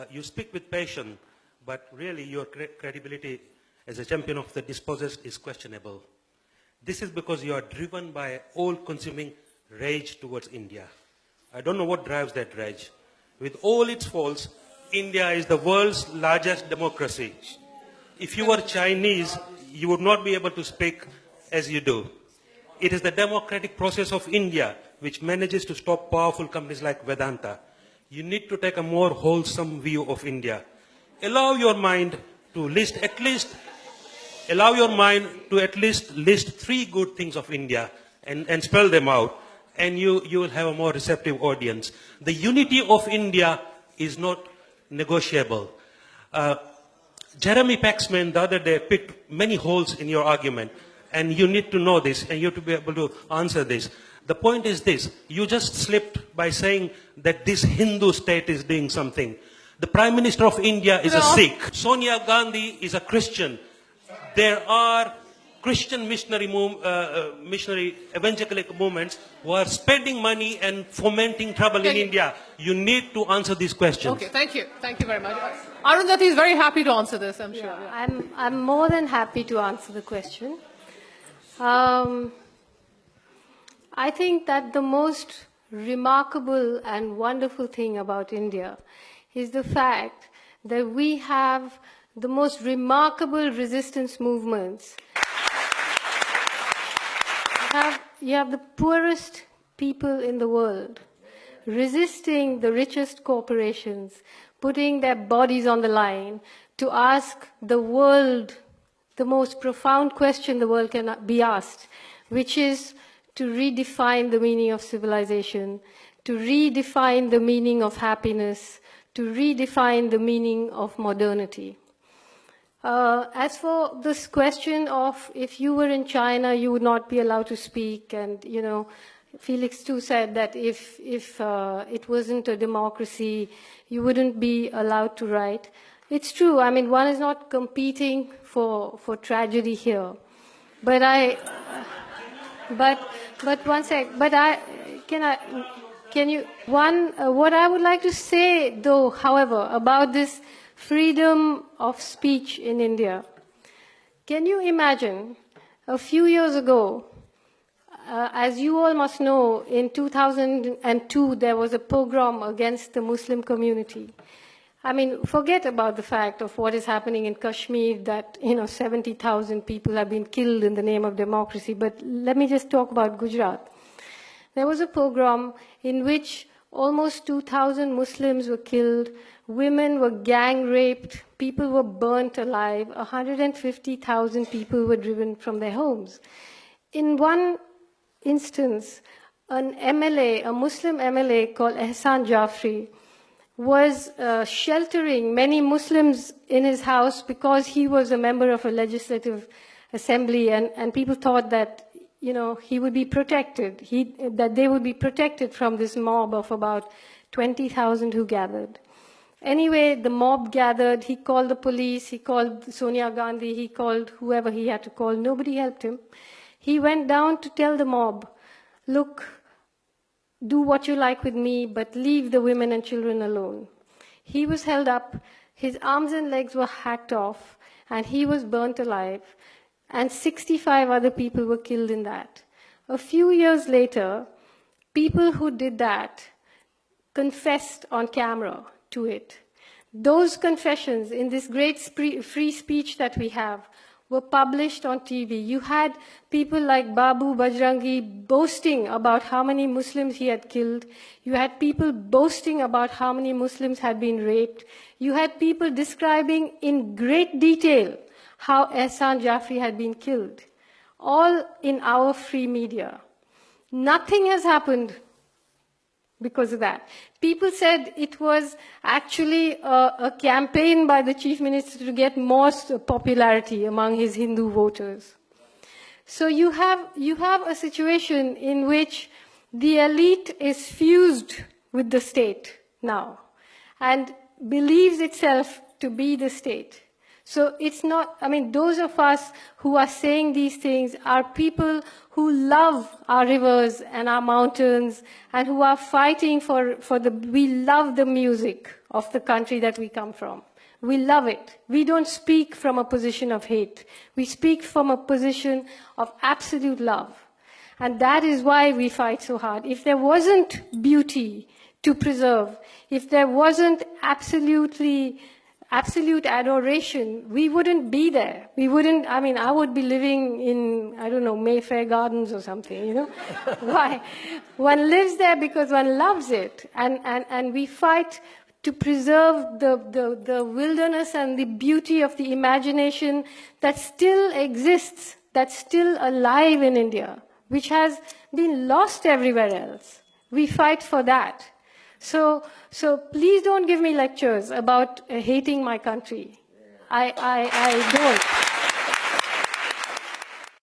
you speak with passion, but really your credibility as a champion of the dispossessed is questionable. This is because you are driven by all-consuming rage towards India. I don't know what drives that rage. With all its faults, India is the world's largest democracy. If you were Chinese, you would not be able to speak as you do. It is the democratic process of India which manages to stop powerful companies like Vedanta. You need to take a more wholesome view of India. Allow your mind to at least list 3 good things of India and spell them out, and you will have a more receptive audience. The unity of India is not negotiable. Jeremy Paxman the other day picked many holes in your argument, and you need to know this, and you have to be able to answer this. The point is this: you just slipped by saying that this Hindu state is doing something. The Prime Minister of India is a Sikh. Sonia Gandhi is a Christian. There are Christian missionary evangelical movements who are spending money and fomenting trouble in India. You need to answer these questions. Okay, thank you. Thank you very much. Arundati is very happy to answer this, I'm sure. Yeah. I'm more than happy to answer the question. I think that the most remarkable and wonderful thing about India is the fact that we have the most remarkable resistance movements. You have the poorest people in the world resisting the richest corporations, putting their bodies on the line to ask the world the most profound question the world can be asked, which is to redefine the meaning of civilization, to redefine the meaning of happiness, to redefine the meaning of modernity. As for this question of if you were in China, you would not be allowed to speak, and, you know, Felix too said that if it wasn't a democracy, you wouldn't be allowed to write. It's true. I mean, one is not competing for tragedy here. But one sec. But what I would like to say, though, however, about this freedom of speech in India. Can you imagine, a few years ago, as you all must know, in 2002, there was a pogrom against the Muslim community. I mean, forget about the fact of what is happening in Kashmir, that, 70,000 people have been killed in the name of democracy. But let me just talk about Gujarat. There was a pogrom in which almost 2,000 Muslims were killed, women were gang raped, people were burnt alive, 150,000 people were driven from their homes. In one instance, an MLA, a Muslim MLA called Ehsan Jafri, was sheltering many Muslims in his house because he was a member of a legislative assembly, and people thought that he would be protected, that they would be protected from this mob of about 20,000 who gathered. Anyway, the mob gathered, he called the police, he called Sonia Gandhi, he called whoever he had to call, nobody helped him. He went down to tell the mob, look, do what you like with me, but leave the women and children alone. He was held up, his arms and legs were hacked off, and he was burnt alive. And 65 other people were killed in that. A few years later, people who did that confessed on camera to it. Those confessions in this great free speech that we have were published on TV. You had people like Babu Bajrangi boasting about how many Muslims he had killed. You had people boasting about how many Muslims had been raped. You had people describing in great detail how Ehsan Jafri had been killed, all in our free media. Nothing has happened because of that. People said it was actually a campaign by the chief minister to get more popularity among his Hindu voters. So you have a situation in which the elite is fused with the state now and believes itself to be the state. So it's not, I mean, those of us who are saying these things are people who love our rivers and our mountains and who are fighting we love the music of the country that we come from. We love it. We don't speak from a position of hate. We speak from a position of absolute love. And that is why we fight so hard. If there wasn't beauty to preserve, if there wasn't absolute adoration, we wouldn't be there. We wouldn't, I mean, I would be living in, I don't know, Mayfair Gardens or something, you know? Why? One lives there because one loves it. And we fight to preserve the wilderness and the beauty of the imagination that still exists, that's still alive in India, which has been lost everywhere else. We fight for that. So please don't give me lectures about hating my country. I don't.